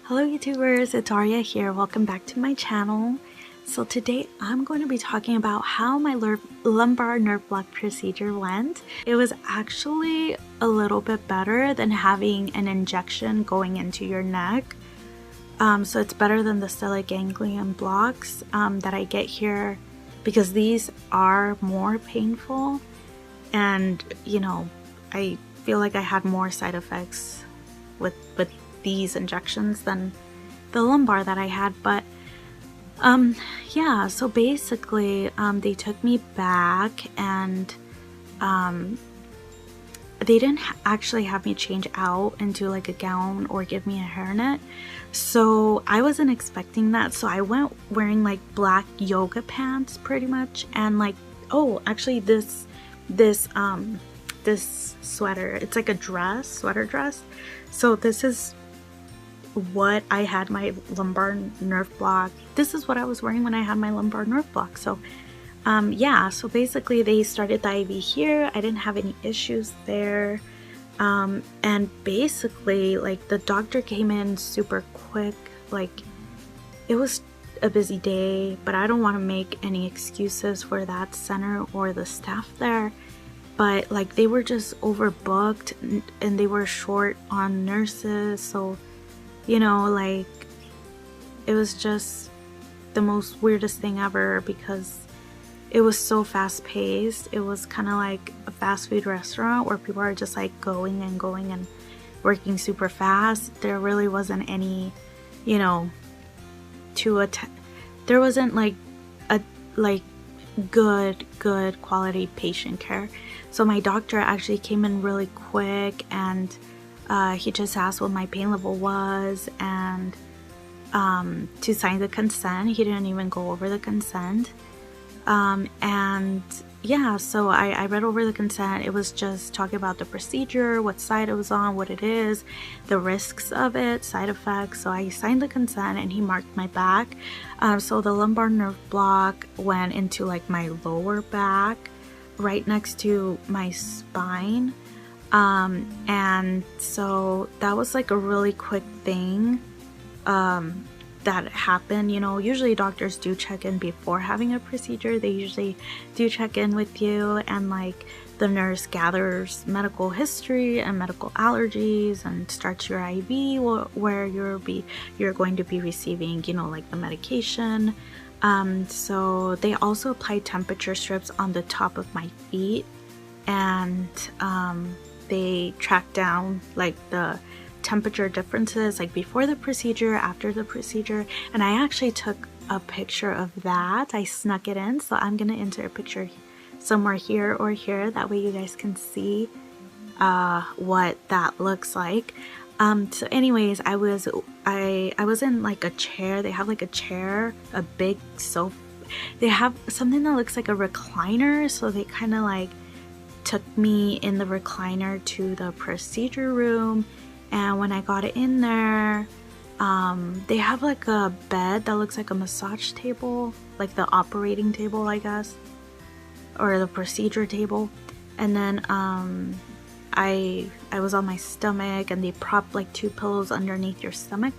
Hello YouTubers, it's Arya here. Welcome back to my channel. So today I'm going to be talking about how my lumbar nerve block procedure went. It was actually a little bit better than having an injection going into your neck. So it's better than the stellate ganglion blocks that I get here because these are more painful, and you know, I feel like I had more side effects with these injections than the lumbar that I had. But yeah, so basically they took me back, and they didn't actually have me change out into like a gown or give me a hairnet, so I wasn't expecting that. So I went wearing like black yoga pants pretty much, and like, oh, actually this sweater, it's like a dress, sweater dress. So this is what I had my lumbar nerve block. This is what I was wearing when I had my lumbar nerve block. So yeah, so basically they started the IV here. I didn't have any issues there, and basically like the doctor came in super quick. Like, it was a busy day, but I don't want to make any excuses for that center or the staff there. But like, they were just overbooked and they were short on nurses, so you know, like, it was just the most weirdest thing ever because it was so fast paced. It was kind of like a fast food restaurant where people are just like going and going and working super fast. There really wasn't any, you know, there wasn't like a good quality patient care. So my doctor actually came in really quick, and he just asked what my pain level was, and to sign the consent. He didn't even go over the consent. And yeah, so I read over the consent. It was just talking about the procedure, what side it was on, what it is, the risks of it, side effects. So I signed the consent and he marked my back. So the lumbar nerve block went into like my lower back, right next to my spine. And so that was like a really quick thing that happened. You know, usually doctors do check in before having a procedure. They usually do check in with you, and like the nurse gathers medical history and medical allergies and starts your IV where you're going to be receiving, you know, like the medication. So they also applied temperature strips on the top of my feet, and they tracked down like the temperature differences, like before the procedure, after the procedure. And I actually took a picture of that. I snuck it in, so I'm gonna insert a picture somewhere here or here, that way you guys can see what that looks like. So anyways, I was in like a chair. They have like a chair, a big sofa. They have something that looks like a recliner, so they kind of like took me in the recliner to the procedure room. And when I got in there, they have like a bed that looks like a massage table, like the operating table, I guess, or the procedure table. And then I was on my stomach, and they propped like 2 pillows underneath your stomach.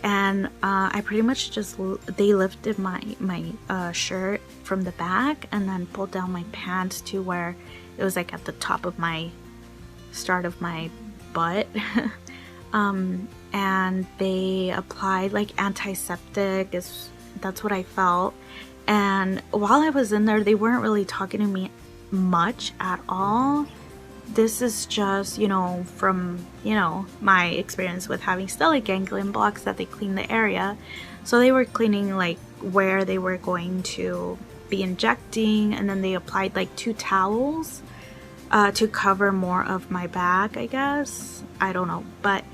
And I pretty much just, they lifted my shirt from the back and then pulled down my pants to where it was like at the top of my start of my butt. And they applied like antiseptic, that's what I felt. And while I was in there, they weren't really talking to me much at all. This is just, you know, from, you know, my experience with having stellate ganglion blocks, that they clean the area. So they were cleaning like where they were going to be injecting, and then they applied like 2 towels to cover more of my back, I guess. I don't know, but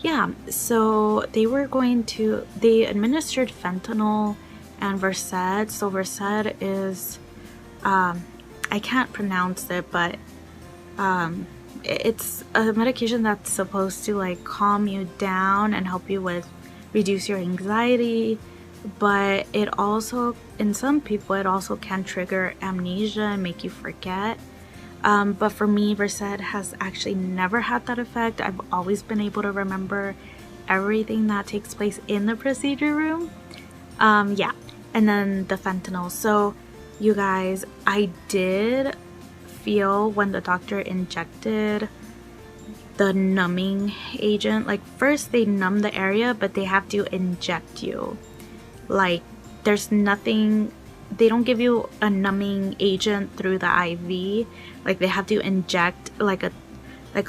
yeah, so they administered fentanyl and Versed. So Versed is, I can't pronounce it, but it's a medication that's supposed to like calm you down and help you with reduce your anxiety, but it also, in some people, it also can trigger amnesia and make you forget. But for me, Versed has actually never had that effect. I've always been able to remember everything that takes place in the procedure room. Yeah, and then the fentanyl. So you guys, I did feel when the doctor injected the numbing agent, like first they numb the area, but they have to inject you. Like there's nothing, they don't give you a numbing agent through the IV. Like they have to inject like a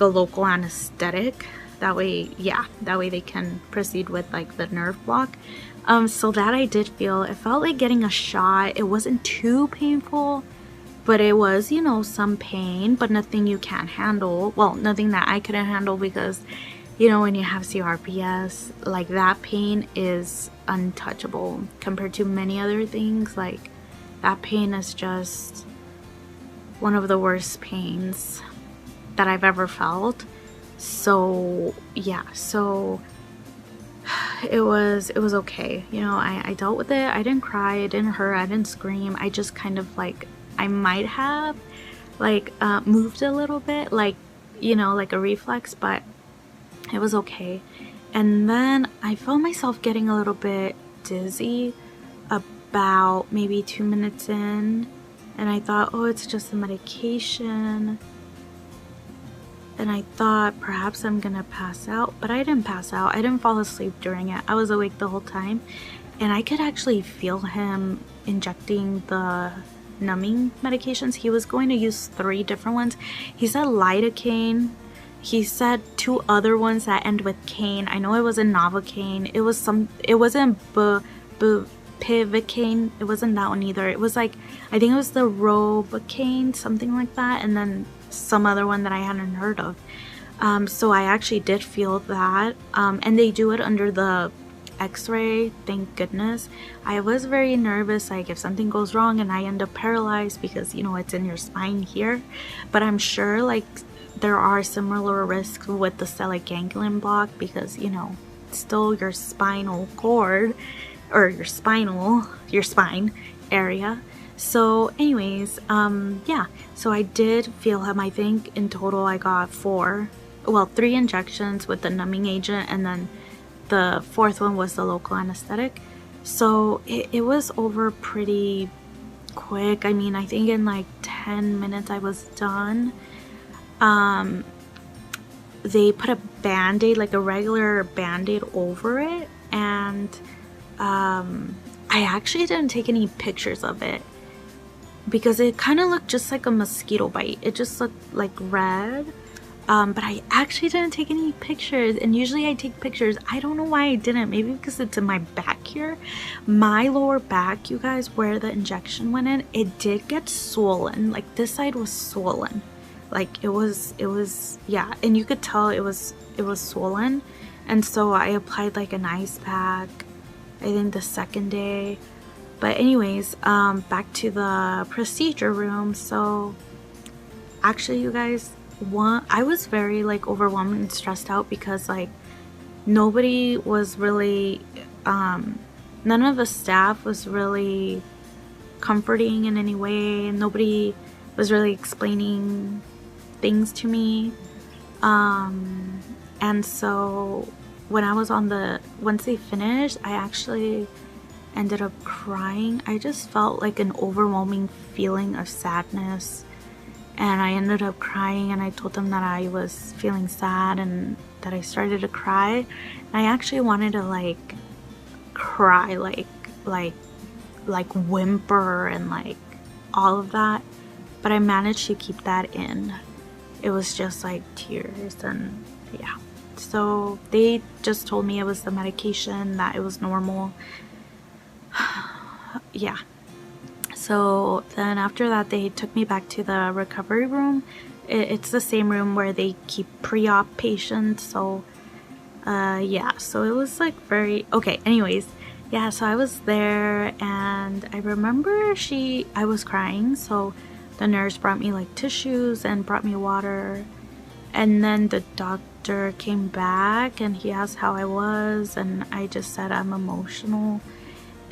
local anesthetic. That way, yeah, that way they can proceed with like the nerve block. So that I did feel, it felt like getting a shot. It wasn't too painful, but it was, you know, some pain, but nothing you can't handle. Well, nothing that I couldn't handle, because, you know, when you have CRPS, like that pain is untouchable compared to many other things. Like that pain is just one of the worst pains that I've ever felt. So yeah, so it was okay, you know. I dealt with it. I didn't cry, it didn't hurt, I didn't scream. I just kind of like, I might have like moved a little bit, like, you know, like a reflex, but it was okay. And then I felt myself getting a little bit dizzy about maybe 2 minutes in, and I thought, oh, it's just the medication. And I thought perhaps I'm gonna pass out, but I didn't pass out. I didn't fall asleep during it. I was awake the whole time, and I could actually feel him injecting the numbing medications. He was going to use 3 different ones. He said lidocaine. He said 2 other ones that end with cane. I know it wasn't novocaine. It wasn't bupivacaine. It wasn't that one either. It was like, I think it was the robacaine, something like that, and then some other one that I hadn't heard of. So I actually did feel that, and they do it under the x-ray, thank goodness. I was very nervous, like if something goes wrong and I end up paralyzed, because, you know, it's in your spine here. But I'm sure like there are similar risks with the stellate ganglion block, because, you know, it's still your spinal cord, or your spine area. So anyways, yeah, so I did feel him. I think in total I got 3 injections with the numbing agent, and then the 4th one was the local anesthetic. So it was over pretty quick. I mean, I think in like 10 minutes I was done. They put a band-aid, like a regular band-aid over it, and I actually didn't take any pictures of it, because it kind of looked just like a mosquito bite. It just looked like red, but I actually didn't take any pictures, and usually I take pictures. I don't know why I didn't. Maybe because it's in my back here. My lower back, you guys, where the injection went in, it did get swollen. Like this side was swollen. Like it was, yeah, and you could tell it was swollen. And so I applied like an ice pack, I think the 2nd day. But anyways, back to the procedure room. So actually, you guys, I was very like overwhelmed and stressed out, because like nobody was really, none of the staff was really comforting in any way, and nobody was really explaining things to me. And so when I was once they finished, I actually ended up crying. I just felt like an overwhelming feeling of sadness, and I ended up crying, and I told them that I was feeling sad and that I started to cry. And I actually wanted to like cry, like whimper and like all of that, but I managed to keep that in. It was just like tears, and yeah. So they just told me it was the medication, that it was normal. Yeah. So then after that, they took me back to the recovery room. It's the same room where they keep pre-op patients. So yeah, so it was like very okay. Anyways, yeah, so I was there, and I remember I was crying, so the nurse brought me like tissues and brought me water, and then the doctor came back and he asked how I was, and I just said I'm emotional.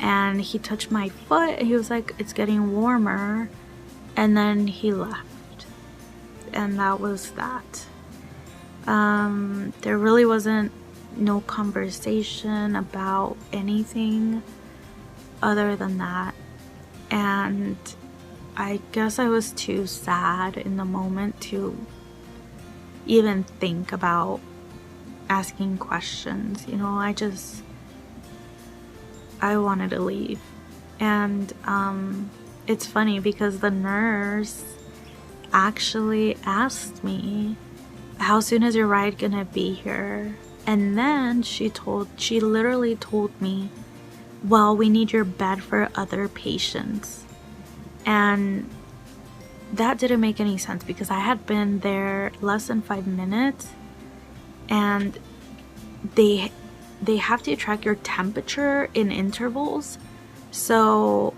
And he touched my foot, and he was like, it's getting warmer, and then he left, and that was that. There really wasn't no conversation about anything other than that. And I guess I was too sad in the moment to even think about asking questions. You know, I wanted to leave. And it's funny because the nurse actually asked me, how soon is your ride gonna be here? And then she literally told me, well, we need your bed for other patients. And that didn't make any sense because I had been there less than 5 minutes, and they have to track your temperature in intervals. So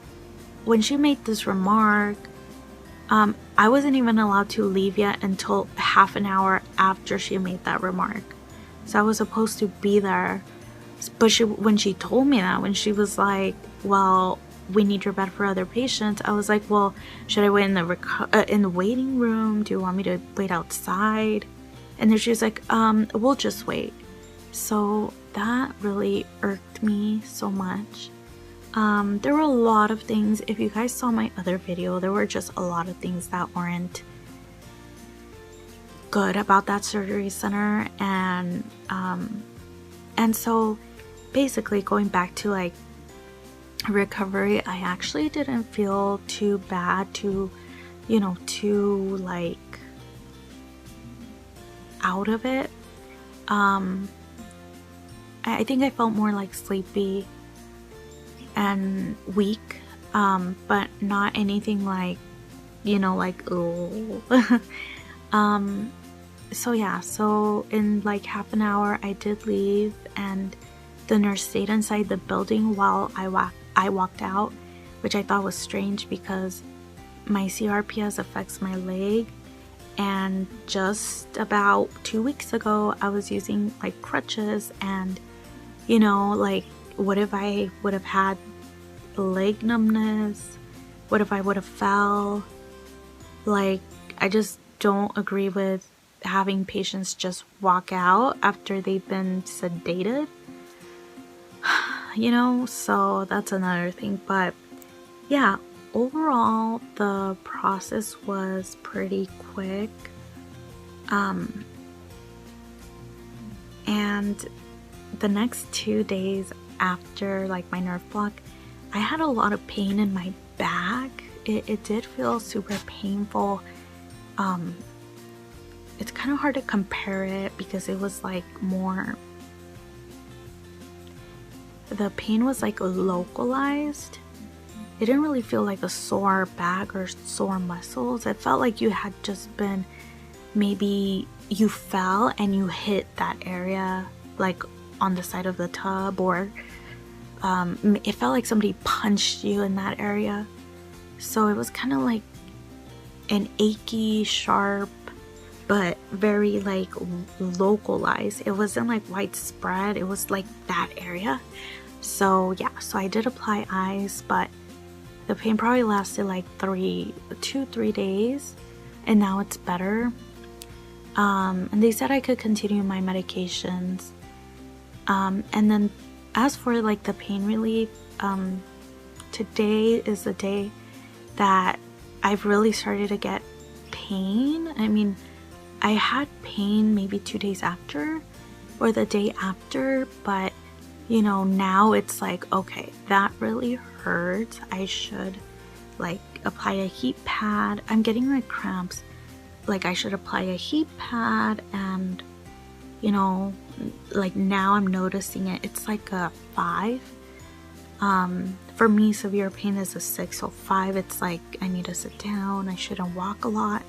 when she made this remark, I wasn't even allowed to leave yet until half an hour after she made that remark. So I was supposed to be there. But when she told me that, when she was like, well, we need your bed for other patients, I was like, well, should I wait in the waiting room? Do you want me to wait outside? And then she was like, we'll just wait. So that really irked me so much. There were a lot of things. If you guys saw my other video, there were just a lot of things that weren't good about that surgery center. And so basically going back to like recovery, I actually didn't feel too bad, too like out of it. I think I felt more like sleepy and weak, but not anything like, like, oh. So yeah, so in like half an hour I did leave, and the nurse stayed inside the building while I walked out, which I thought was strange because my CRPS affects my leg, and just about 2 weeks ago I was using like crutches, and like, what if I would have had leg numbness? What if I would have fell? Like, I just don't agree with having patients just walk out after they've been sedated. So that's another thing. But yeah, overall the process was pretty quick. And the next 2 days after like my nerve block, I had a lot of pain in my back. It did feel super painful. It's kind of hard to compare it because it was like more, the pain was like localized. It didn't really feel like a sore back or sore muscles. It felt like you had just been, maybe you fell and you hit that area like on the side of the tub, or it felt like somebody punched you in that area. So it was kind of like an achy, sharp, but very like localized. It wasn't like widespread. It was like that area. So yeah, so I did apply ice, but the pain probably lasted like 3 days, and now it's better. And they said I could continue my medications. And then as for like the pain relief, today is the day that I've really started to get pain. I mean, I had pain maybe 2 days after or the day after, but now it's like, okay, that really hurts. I should like apply a heat pad. I'm getting like cramps. Like, I should apply a heat pad, and like now I'm noticing it. It's like a 5. For me, severe pain is a 6, so 5, it's like I need to sit down. I shouldn't walk a lot.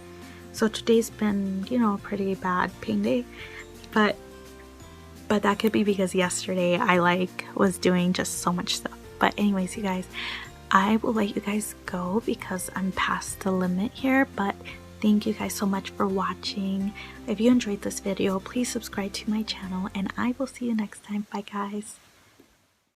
So today's been, a pretty bad pain day, but that could be because yesterday I like was doing just so much stuff. But anyways, you guys, I will let you guys go because I'm past the limit here, but thank you guys so much for watching. If you enjoyed this video, please subscribe to my channel, and I will see you next time. Bye guys.